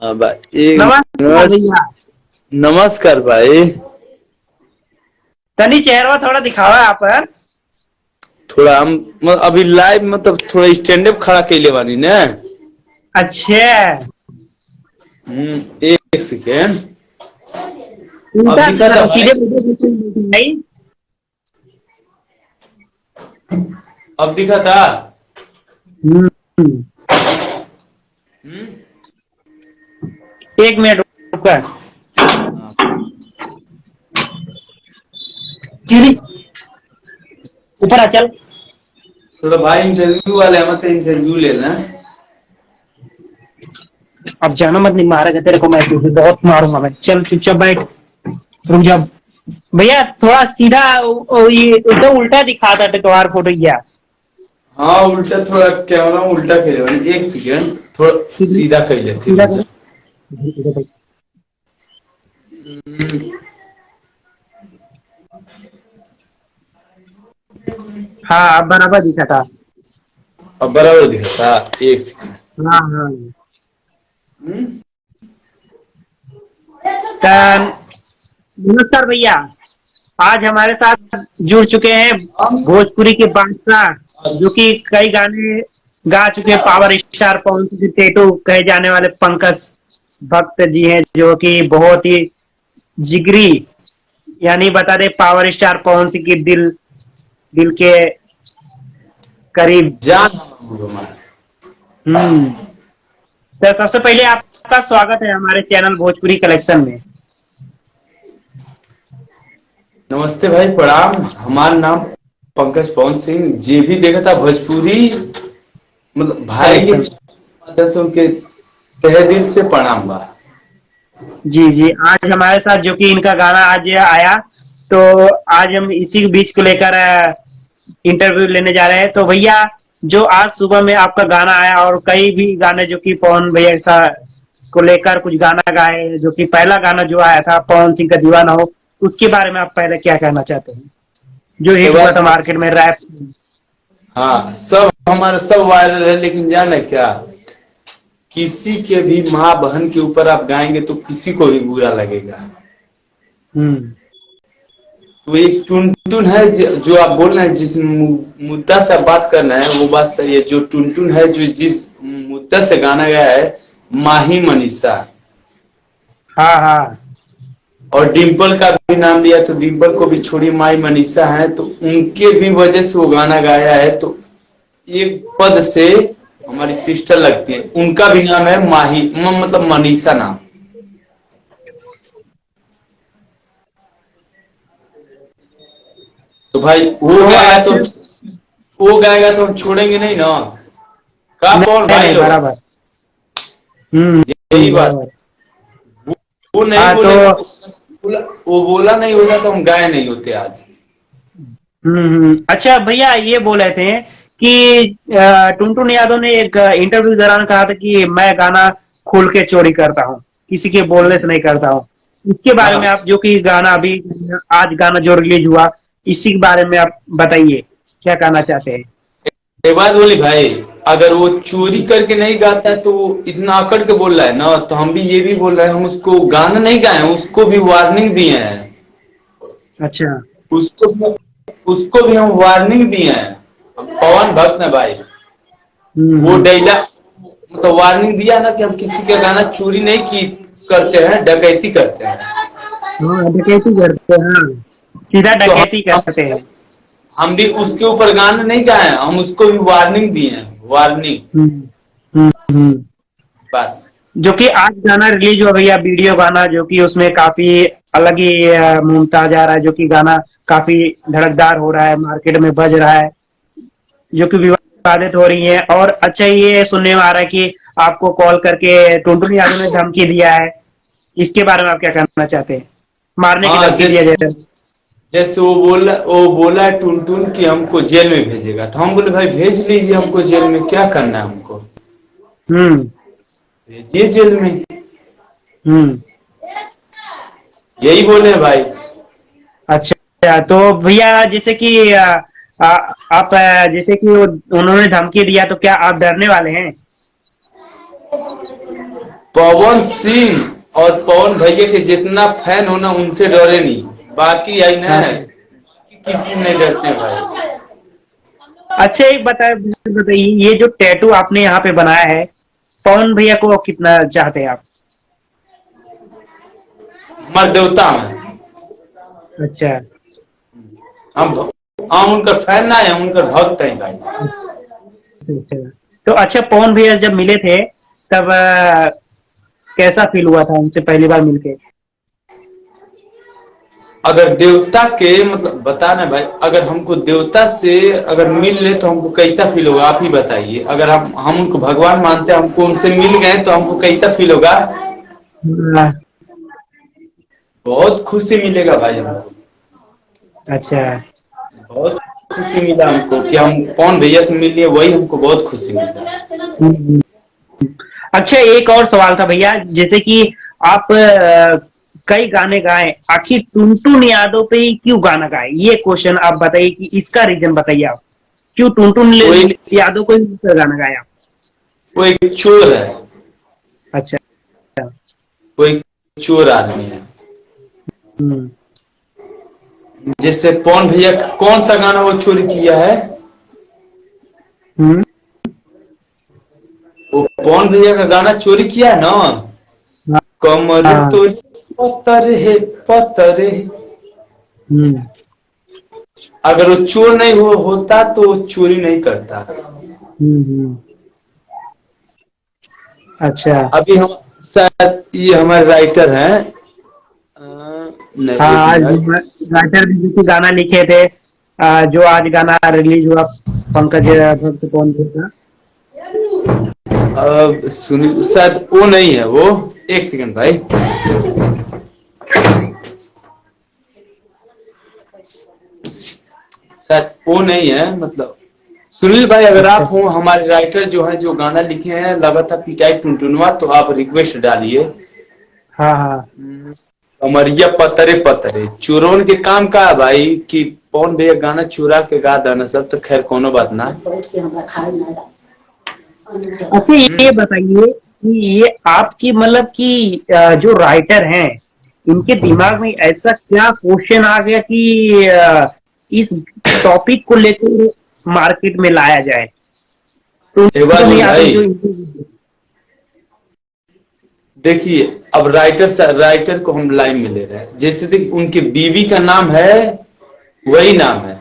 हाँ भाई, एक नमस्कार मिनट। भैया। नमस्कार भाई। तनी चेहरा थोड़ा दिखावा यहाँ पर। थोड़ा हम अभी लाइव मतलब थोड़ा स्टैंड अप खड़ा कैले बानी ने। अच्छा। एक सेकेंड। अब उल्टा दिखा था भाई। सीधे नहीं। अब दिखा था। हम्म, हम्म। एक मिनट रुका। हाँ। चीरी ऊपर आ चल। थोड़ा भाई इंटरव्यू वाले हम तो इंटरव्यू ले लें। अब जाना मत, नहीं मारेगा तेरे को, मैं तुझे बहुत मारूंगा मैं। चल चुपचाप बैठ। रुक जा भैया, थोड़ा सीधा ये एकदम उल्टा दिखा था तुम्हारा फोटो क्या। हाँ उल्टा थोड़ा कैमरा उल्टा खेले बानी। एक सेकेंड थोड़ा सीधा कर लेते सीधा रुक जा। करो। हाँ अब बराबर दिखा था। अब बराबर दिखा था। एक सेकेंड। हाँ हाँ। हम्म। नमस्कार भैया। आज हमारे साथ जुड़ चुके हैं भोजपुरी के बादशाह, जो कि कई गाने गा चुके हैं, power star Pawan Singh tattoo कहे जाने वाले पंकज भक्त जी हैं, जो कि बहुत ही जिगरी, यानी बता दे पावर स्टार पवन सिंह की दिल दिल के करीब। जान। हम्म। तो सबसे पहले आपका स्वागत है हमारे चैनल भोजपुरी कलेक्शन में। नमस्ते भाई, प्रणाम। हमारा नाम पंकज पवन सिंह। जे भी देखा था भोजपुरी मतलब भाई के कलेक्शन। दसों के तहे दिल से प्रणाम बा। जी जी, आज हमारे साथ जो कि इनका गाना आज आया, तो आज हम इसी बीच को लेकर इंटरव्यू लेने जा रहे हैं। तो भैया, जो आज सुबह में आपका गाना आया और कई भी गाने जो कि पवन भैया सा को लेकर कुछ गाना गाए, जो कि पहला गाना जो आया था पवन सिंह का दीवाना हो, उसके बारे में आप पहले क्या कहना चाहते हैं, जो के हिट हुआ बाद था मार्केट में रैप। हाँ सब हमारा सब वायरल है, लेकिन जाना क्या, किसी के भी माँ बहन के ऊपर आप गाएंगे तो किसी को भी बुरा लगेगा। हम्म। तो एक टुनटुन है जो आप बोल रहे हैं, जिस मुद्दा से आप बात करना है वो बात सही है। जो टुनटुन है जो जिस मुद्दा से गाना गया है, माही मनीषा हाँ हाँ। और डिम्पल का भी नाम लिया, तो डिम्पल को भी छोड़ी, माई मनीषा है, तो उनके भी वजह से वो गाना गाया है। तो एक पद से हमारी सिस्टर लगती है, उनका भी नाम है माही, मतलब मनीषा नाम। तो भाई तो अच्छा। वो गाएगा तो हम छोड़ेंगे नहीं ना। का कौन नहीं भाई नहीं, लोग, बराबर। यही बात। बराबर। वो नहीं हाँ तो बोलेगा तो वो बोला नहीं होता तो हम गाए नहीं होते आज। अच्छा भैया, ये बोल रहे थे कि टुनटुन यादव ने एक इंटरव्यू दौरान कहा था कि मैं गाना खोल के चोरी करता हूँ, किसी के बोलने से नहीं करता हूँ। इसके बारे हाँ, में आप, जो कि गाना अभी आज गाना जो रिलीज हुआ, इसी के बारे में आप बताइए, क्या कहना चाहते हैं। एक बात बोली भाई, अगर वो चोरी करके नहीं गाता है तो वो इतना आकड़ के बोल रहा है ना, तो हम भी ये भी बोल रहे हैं, हम उसको गाना नहीं गाए, उसको भी वार्निंग दिए हैं। अच्छा। उसको भी हम वार्निंग दिए हैं। पवन भक्त ने भाई वो हम्म। डैला मतलब वार्निंग दिया ना कि हम किसी का गाना चोरी नहीं की करते हैं, डकैती करते हैं। हाँ, डकैती करते हैं, सीधा तो डकैती करते हैं। हम भी उसके ऊपर गाना नहीं गाए हैं, हम उसको भी वार्निंग दिए हैं, वार्निंग। हम्म हम्म हम्म। बस। जो कि आज गाना रिलीज हुआ भैया, वीडियो गाना, जो कि उसमें काफी अलग ही मुमताज आ रहा है, जो कि गाना काफी धड़कदार हो रहा है, मार्केट में बज रहा है, जो कि विवादित हो रही है। और अच्छा, ये सुनने में आ रहा है कि आपको कॉल करके टुनटुन यादव ने धमकी दिया है, इसके बारे में आप क्या कहना चाहते हैं, मारने की हाँ, धमकी दिया जाए। जैसे वो बोला है टुनटुन कि हमको जेल में भेजेगा, तो हम बोले भाई भेज लीजिए, हमको जेल में क्या करना है, हमको हम्म भेजिए जेल में। हम्म। यही बोले हैं भाई। अच्छा, तो भैया जैसे कि आ, आप जैसे कि उन्होंने धमकी दिया, तो क्या आप डरने वाले हैं। पवन सिंह और पवन भैया के जितना फैन हो ना उनसे डरे नहीं, बाकी आई ना हाँ। किसी नहीं डरते भाई। अच्छा एक बताइए, ये जो टैटू आपने यहाँ पे बनाया है, पवन भैया को कितना चाहते हैं आप? हमारे देवता में अच्छा हम हम उनका फैन ना है, हम उनका भक्त है भाई। अच्छा। तो अच्छा, पवन भैया जब मिले थे तब कैसा फील हुआ था उनसे पहली बार मिलके? अगर देवता के मतलब बता ना भाई, अगर हमको देवता से अगर मिल ले तो हमको कैसा फील होगा आप ही बताइए। अगर हम उनको भगवान मानते हैं, हमको उनसे मिल गए तो हमको कैसा फील होगा? हाँ, बहुत खुशी मिलेगा भाई हमको, अच्छा। बहुत खुशी मिला हमको कि हम पवन भैया से मिल लिए, वही हमको बहुत खुशी मिला। हम्म। अच्छा एक और सवाल था भैया, जैसे कि आप कई गाने गाए, आखिर टुनटुन यादव पे ही क्यों गाना गाए? ये क्वेश्चन आप बताइए कि इसका रीजन बताइए आप, क्यों टुनटुन कोई यादव को ही गाना गाया आप? वो एक चोर है, अच्छा। वो एक चोर आदमी है। हम्म। जैसे पवन भैया कौन सा गाना वो चोरी किया है? हम्म। वो पवन भैया का गाना चोरी किया है ना, कमर हाँ। तो पत्थर है पत्थर है। हम्म। अगर वो चोर नहीं होता तो वो चोरी नहीं करता। हम्म। अच्छा। अभी हम शायद ये हमारे राइटर हैं, नहीं हाँ, एक आज मिनट। राइटर भी किसी गाना लिखे थे, जो आज गाना रिलीज हुआ, पंकज भक्त कौन थे का? अब सुनील शायद वो नहीं है वो, एक सेकंड भाई। शायद वो नहीं है, मतलब सुनील भाई अगर अच्छा। आप हो हमारे राइटर जो हैं जो गाना लिखे हैं लगातार पिटाई टुनटुनवा, तो आप रिक्वेस्ट डालिए। हाँ हाँ। अमरिया पतरे पतरे चोरों के काम का है भाई, कि पवन भैया गाना चुरा के गा देना सब, तो खैर कोनो बात ना। अच्छा ये बताइए कि ये आपकी मतलब कि जो राइटर हैं, इनके दिमाग में ऐसा क्या क्वेश्चन आ गया कि इस टॉपिक को लेकर मार्केट में लाया जाए? तो एक बात टुनटुन बोल यादव भाई, जो देखिए अब राइटर को हम लाइन में ले रहे हैं। जैसे देखिए उनके बीवी का नाम है, वही नाम है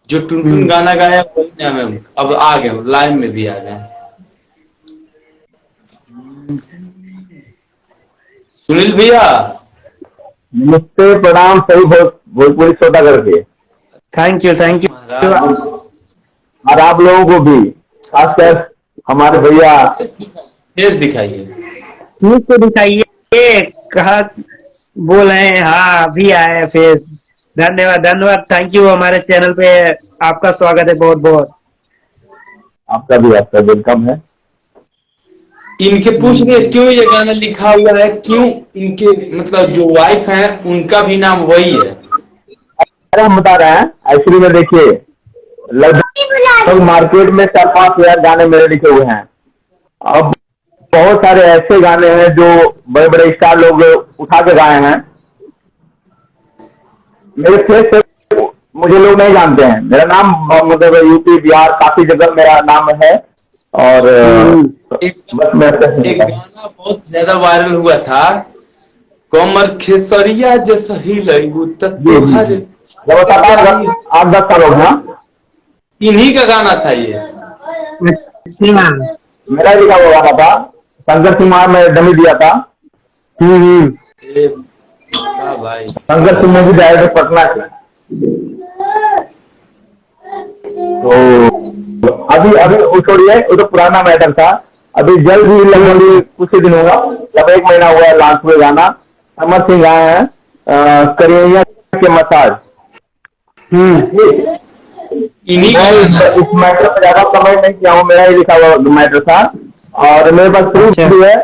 जो टुनटुन हम्म। गाना गाया, वही नाम है उनका। अब आ गए लाइन में भी आ गए। सुनील भैया नमस्ते, प्रणाम सभी भोजपुरी श्रोता करके, थैंक यू थैंक यू। महाराज और आप लोगों को भी, खासकर हमारे भैया। फेस दिखाइए। ठीक तो दिखाइए, कहा बोल रहे हैं, हाँ अभी आए फेस। धन्यवाद धन्यवाद, थैंक यू। हमारे चैनल पे आपका स्वागत है, बहुत बहुत। आपका वेलकम है। इनके पूछ रहे क्यों ये गाना लिखा हुआ है, क्यों इनके मतलब जो वाइफ है उनका भी नाम वही है। अरे हम बता रहे हैं, एक्चुअली में देखिए, लगभग मार्केट में 4-5 हजार गाने मेरे लिखे हुए हैं। अब बहुत सारे ऐसे गाने हैं जो बड़े बड़े स्टार लोग उठा के गाए हैं। मेरे फेस से मुझे लोग नहीं जानते हैं। मेरा नाम मतलब यूपी बिहार काफी जगह मेरा नाम है। और एक बस मैं एक गाना बहुत ज्यादा वायरल हुआ था, कमर खेसरिया जैसा ही लगू जी जी तोहर। जी, जब 8-10 साल हो गया। इन्हीं का गाना था ये। अच्छा। मेरा ही लिखा हुआ गाना था, शंकर सिंह महाराज ने डमी दिया था। ए, क्या भाई, शंकर सिंह मूवी डायरेक्टर पटना के। तो अभी अभी वो छोड़िए, वो तो पुराना मैटर था। अभी जल्द ही लगभग कुछ ही दिन होगा, जब 1 महीना हुआ है लॉन्च हुए गाना। अमर सिंह आए हैं, करिया के मसाज। इन्हीं का मैं गाना है। इस मैटर पर ज्यादा कमेंट नहीं किया हूँ, मेरा ही लिखा हुआ मैटर था। और मेरे पास प्रूफ अच्छा। भी है,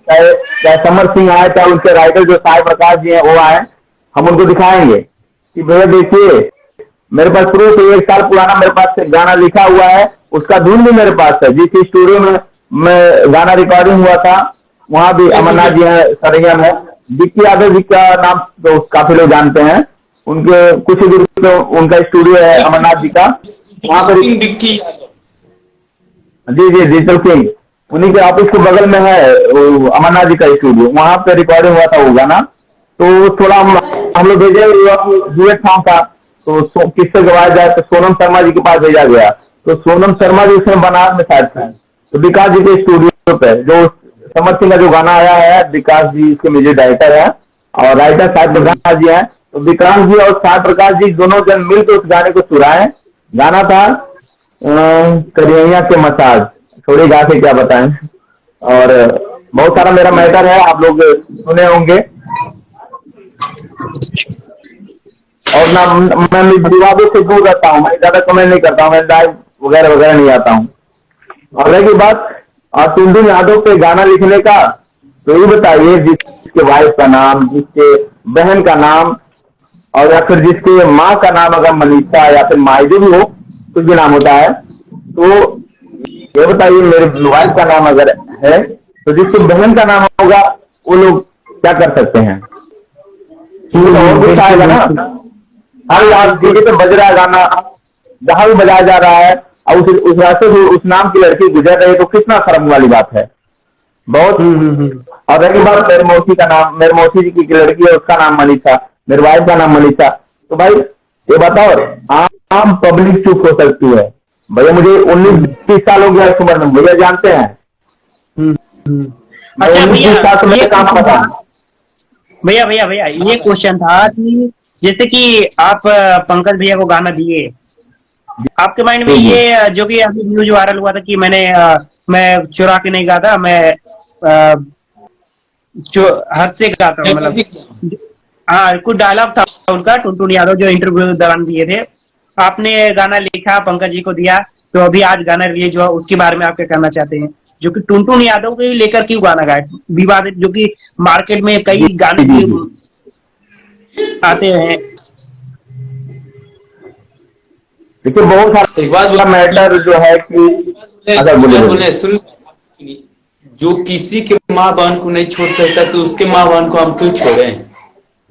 चाहे चाहे समर सिंह आए, चाहे उनके राइटर जो साई प्रकाश जी हैं वो आए, हम उनको दिखाएंगे कि भैया देखिए, मेरे पास प्रूफ है। 1 साल पुराना मेरे पास गाना लिखा हुआ है, उसका धुन भी मेरे पास है। जिस स्टूडियो में मैं गाना रिकॉर्डिंग हुआ था, वहाँ भी अमरनाथ जी हैं, सरैया में। विक्की यादव जी का नाम तो काफी लोग जानते हैं। उनके कुछ ही दूर पे उनका स्टूडियो है अमरनाथ जी का। वहाँ पर विक्की। जी जी डिजिटल किंग, उन्हीं के ऑफिस के बगल में है वो अमरनाथ जी का स्टूडियो। वहाँ पे रिकॉर्डिंग हुआ था वो गाना। तो थोड़ा हम लोग भेजे, डुएट सॉन्ग था। तो किससे गवाया जाए, तो सोनम शर्मा जी के पास भेजा गया। तो सोनम शर्मा जी उसमें बनारस में शायद थे। तो विकास जी के स्टूडियो पे जो समर सिंह का जो गाना आया है, विकास जी इसके म्यूजिक डायरेक्टर है और राइटर साय प्रकाश जी हैं। तो विकास जी और साय प्रकाश जी दोनों जन मिलकर उस गाने को सुराए। गाना था करिया के मसाज, थोड़ी गा के क्या बताएं। और बहुत सारा मेरा मैटर है, आप लोग सुने होंगे। और ना मैं विवादों से दूर रहता हूँ, मैं ज्यादा कमेंट नहीं करता हूँ, मैं लाइव वगैरह वगैरह नहीं आता हूँ। और रही बात टुनटुन यादव पे गाना लिखने का, तो ये बताइए जिसके वाइफ का नाम, जिसके बहन का नाम, और या फिर जिसके माँ का नाम अगर मनीषा या फिर माई जो भी हो, कुछ भी नाम होता है, तो ये बताइए मेरे वाइफ का नाम अगर है तो जिसकी बहन का नाम होगा वो लोग क्या कर सकते हैं। तो और कुछ बिल्कुल आएगा ना। बिल्कुल। हाँ हाँ यार, बिल्कुल। डीजे पे बज रहा है गाना, जहां भी बजाया जा रहा है, और उस रास्ते से उस नाम की लड़की गुजर रही है, तो कितना शर्म वाली बात है। बहुत। हम्म। और रही बात मेरे मौसी का नाम, मेरे मौसी जी की लड़की है, उसका नाम मनीषा, मेरे वाइफ का नाम मनीषा। तो भाई ये बताओ, आम पब्लिक चुप हो सकती है। भैया मुझे 19-20 साल हो गया इस उम्र में, भैया जानते हैं। हम्म हम्म। मैं अच्छा उन्नीस भैया, बीस साल से ये मैं काम क्वेश्चन करता था। हूँ। भैया भैया भैया, ये हाँ क्वेश्चन था कि जैसे कि आप पंकज भैया को गाना दिए, आपके माइंड में जी जी ये जो कि अभी न्यूज वायरल हुआ था कि मैं चुरा के नहीं गाता, मैं अ, जो हद से गाता हूँ, मतलब हाँ कुछ डायलॉग था उनका, टुनटुन यादव जो इंटरव्यू दौरान दिए थे। आपने गाना लिखा, पंकज जी को दिया, तो अभी आज गाना रिलीज हुआ, उसके बारे में आप क्या कहना चाहते हैं? जो कि टुनटुन यादव को ही लेकर क्यों गाना गाए, विवादित, जो कि मार्केट में जी कई गाने जी जी। आते हैं। देखिए बहुत एक बात सारा मैटर जो है कि, अच्छा बोलिए बोले बोलिए। बोले सुनिए, जो किसी के माँ बहन को नहीं छोड़ सकता तो उसके माँ बहन को हम क्यों छोड़े।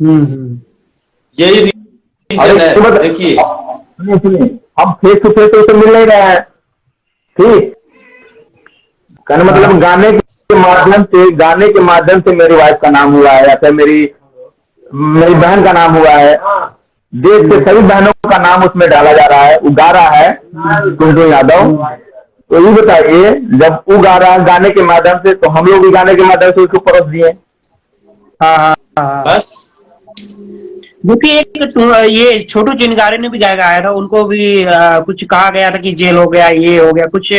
हम्म। यही अरे रीजन है। देखिए सुनिए सुनिए, हम फेस टू फेस तो मिल नहीं रहे हैं। ठीक, कहने मतलब हाँ गाने के माध्यम से मेरी वाइफ का नाम हुआ है, या फिर मेरी मेरी बहन का नाम हुआ है। देश के सभी बहनों का नाम उसमें डाला जा रहा है, वो गा रहा है टुनटुन यादव। तो ये बताइए, जब वो गा रहा है गाने के माध्यम से, तो हम लोग भी गाने के माध्यम से उसको परोस दिए। हाँ हाँ हाँ। बस क्योंकि ये छोटू चिनगारी ने भी गाया था, उनको भी कुछ कहा गया था कि जेल हो गया, ये हो गया, कुछ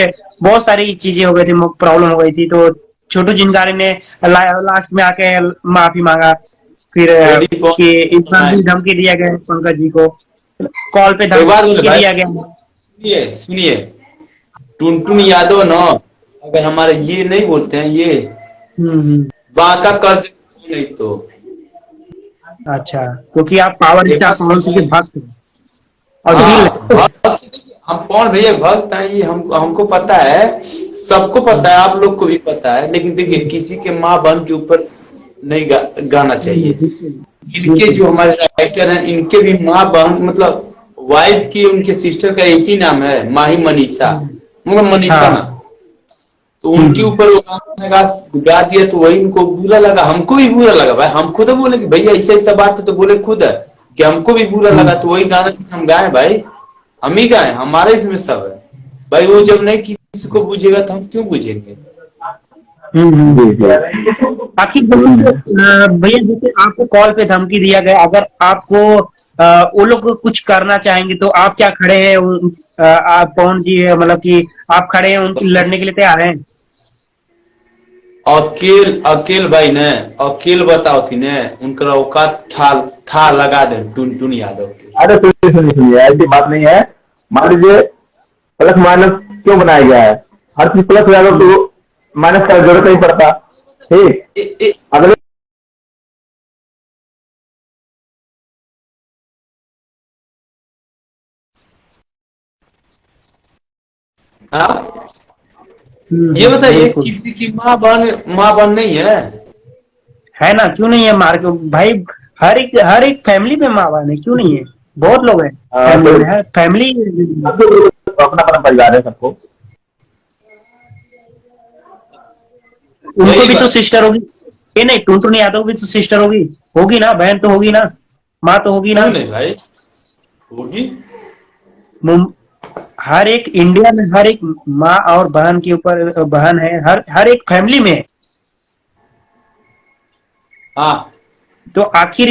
बहुत सारी चीजें हो गई थी, प्रॉब्लम हो गई थी, तो छोटू चिनगारी ने लास्ट में आके माफी मांगा। फिर रेडी फॉर कि इंसान भी धमकी दिया गया पंकज जी को, कॉल पे एक बात बोले धमकी भाई, दिया गया। सुनिए सुनिए, टुनटुन यादव ना, अगर हमारे ये नहीं बोलते हैं ये हम्म। बांका कर देते नहीं तो। अच्छा, क्योंकि आप पावर एक स्टार बात पवन बोले सिंह के भाई, भक्त हैं और दिल हाँ भक्त, हम कौन भैया भक्त हैं, ये हमको पता है, सबको पता है, आप लोग को भी पता है, लेकिन देखिए किसी के माँ बहन के ऊपर नहीं गाना चाहिए। बिल्कुल इनके बिल्कुल। जो हमारे राइटर हैं, इनके भी माँ बहन मतलब वाइफ की, उनके सिस्टर का एक ही नाम है, माही मनीषा, मतलब मनीषा ना। हाँ। तो उनके ऊपर वो गाना गा दिया, तो वही उनको बुरा लगा, हमको भी बुरा लगा भाई। हम खुद बोले कि भैया ऐसा ऐसा बात है, तो बोले खुद है कि हमको भी बुरा लगा, तो वही गाना हम गाए भाई, हम ही गाए, हमारे इसमें सब है भाई। वो जब नहीं किसी को बुझेगा तो हम क्यों बुझेंगे। हम्म। जी जी। आखिर जमीन पे भैया, जैसे आपको कॉल पे धमकी दिया गया, अगर आपको वो लोग कुछ करना चाहेंगे तो आप क्या खड़े हैं आप कौन जी है, मतलब कि आप खड़े हैं उनकी लड़ने के लिए तैयार हैं? अकेल अकेल भाई ने, अकेल बताओ थी ने, उनका औकात था लगा दे टुनटुन यादव के। अरे सुनिए सुनिए सुनिए, ऐसी बात नहीं है। मान लीजिए प्लस माइनस क्यों बनाया गया है, हर चीज प्लस जाएगा तो माइनस का जरूरत नहीं पड़ता। ठीक, ए, ए, अगले हाँ ये बताइए, बिल्कुल किसी की माँ बहन नहीं है ना, क्यों नहीं है मार्क भाई। हर एक फैमिली में माँ बहन है, क्यों नहीं है, बहुत लोग हैं फैमिली तो में, है फैमिली। अपना अपना परिवार है सबको। उनको वही भी तो बात। सिस्टर होगी, ये नहीं टुनटुन यादव भी तो सिस्टर होगी, होगी ना, बहन तो होगी ना, माँ तो होगी ना। क्यों नहीं भाई, होगी। मुम- हर एक इंडिया में हर एक माँ और बहन के ऊपर बहन है, हर एक फैमिली में। हाँ, तो आखिर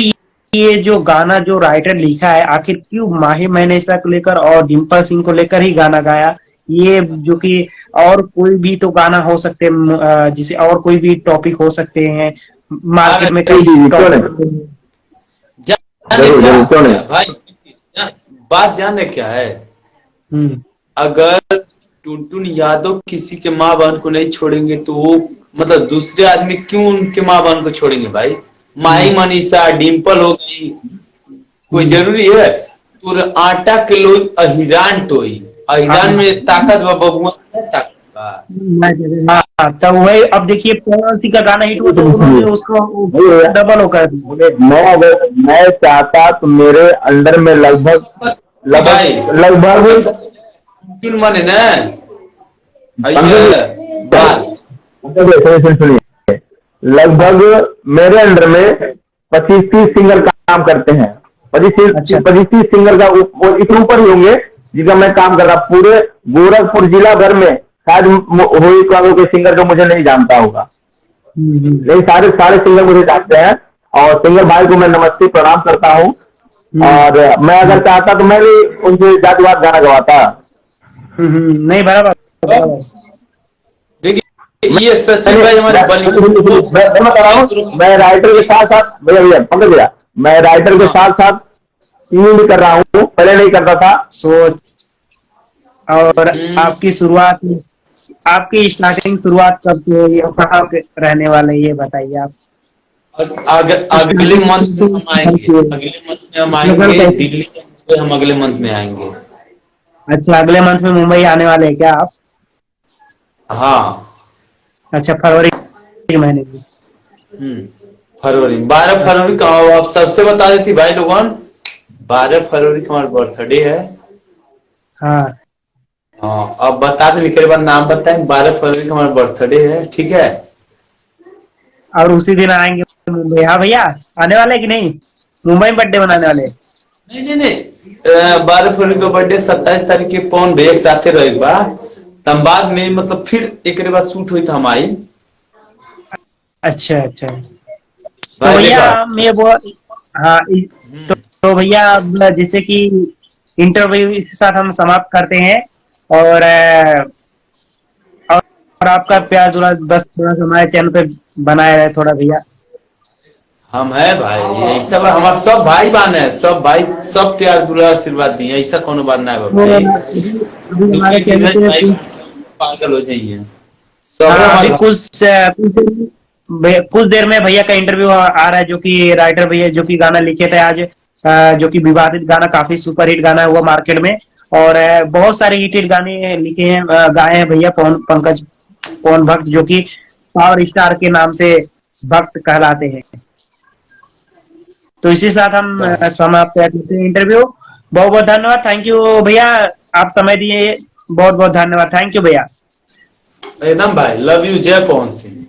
ये जो गाना जो राइटर लिखा है, आखिर क्यों माही मैनेसा को लेकर और डिम्पल सिंह को लेकर ही गाना गाया, ये जो कि और कोई भी तो गाना हो सकते हैं, जिसे और कोई भी टॉपिक हो सकते हैं, अरे मार्केट में जी कई जी जी, क्यों नहीं, टॉपिक। जाने जरूर क्या जरूर, क्यों नहीं। भाई, बात जाने क्या है, हम्म। अगर टुनटुन यादव किसी के माँ बहन को नहीं छोड़ेंगे तो वो मतलब दूसरे आदमी क्यों उनके माँ बहन को छोड़ेंगे भाई। माही हम्म। मनीषा डिम्पल हो गई, कोई हम्म। जरूरी है। तुर आटा किलो अहिरान टोई, अहिरान हाँ में ताकत व बबुआ में ताकत बा। हाँ, तब वही अब देखिए पवन सिंह का गाना हिट हुआ तो उन्होंने उसको भैया, डबल हो कर दिया। मैं चाहता तो मेरे अंडर में लगभग कि भाई लगभग लगभग टुनटुन माने ना, पंकज आइए बात। पंकज जी, सुनिए, लगभग मेरे अंडर में 25-30 सिंगर काम करते हैं। अच्छा। 25-30 सिंगर का वो इससे ऊपर ही होंगे जिनका मैं काम कर रहा। पूरे गोरखपुर जिला भर में शायद हो कोई सिंगर जो मुझे नहीं जानता होगा। नहीं, सारे सारे सिंगर मुझे जानते हैं, और सिंगर भाई को मैं नमस्ते प्रणाम करता हूँ। हम्म। और मैं अगर चाहता तो मैं भी उनसे जातिवाद गाना गवाता। नहीं बराबर बराबर। देखिए ये सचिन मैंने भाई हमारे बलिया मैं बता रहा हूँ, मैं राइटर के साथ साथ भैया भैया पंकज भैया, मैं राइटर के हाँ। साथ साथ सिंगिंग भी कर रहा हूँ, पहले नहीं करता था। सोच। और हम्म, आपकी स्टार्टिंग शुरुआत कब से हुई और कहाँ के रहने वाले हैं, ये बताइए आप। अगले स्टार्टिंग मंथ में हम आएंगे, कैसे अगले मंथ में हम स्ट्रगल आएंगे कैसे। दिल्ली में, हम अगले मंथ में आएंगे। अच्छा, अगले मंथ में मुंबई आने वाले हैं क्या आप। हाँ। अच्छा, फरवरी के महीने में। फरवरी 12 फरवरी का, अच्छा। आप सबसे बता देती भाई लोगन, 12 फरवरी का हमारा बर्थडे है। हाँ। हाँ, अब बता दें, एक बार नाम बताएं, 12 फरवरी का हमारा बर्थडे है, ठीक है। और उसी दिन आएंगे मुंबई। हाँ भैया, आने वाले हैं कि नहीं, मुंबई में बर्थडे मनाने वाले हैं? नहीं नहीं नहीं, 12 फरवरी का बर्थडे 27 तारीख के पौन भी एक साथे रहेगा। तब बाद में मतलब फिर एक बाद शूट हुई था हमारी। अच्छा अच्छा। तो भाई भैया देखा। मैं वो, हाँ तो भैया अब जैसे कि इंटरव्यू इसी साथ हम समाप्त करते हैं। और और आपका प्यार दुलार बस थोड़ा सा हमारे चैनल पे बनाए रहे थोड़ा भैया। हम है भाई, ये सब हमारे सब भाई बहन है, सब भाई सब प्यार दुलार आशीर्वाद दिए, ऐसा कोनो बात ना है तो भाई। अभी हमारे दुखी चैनल धीरज पे भाई पागल हो जाइए, सब हाँ हमारे अभी भाई। कुछ देर में भैया का इंटरव्यू आ रहा है, जो कि राइटर भैया जो कि गाना लिखे थे आज, जो कि विवादित गाना, काफी सुपर हिट गाना हुआ मार्केट में। और बहुत सारे हिट गाने लिखे हैं, गाए हैं भैया पंकज पवन भक्त, जो कि पावर स्टार के नाम से भक्त कहलाते हैं। तो इसी साथ हम बस समाप्त करते हैं इंटरव्यू। बहुत बहुत धन्यवाद, थैंक यू भैया, आप समय दिए, बहुत बहुत धन्यवाद, थैंक यू भैया। एकदम भाई, लव यू, जय पवन सिंह।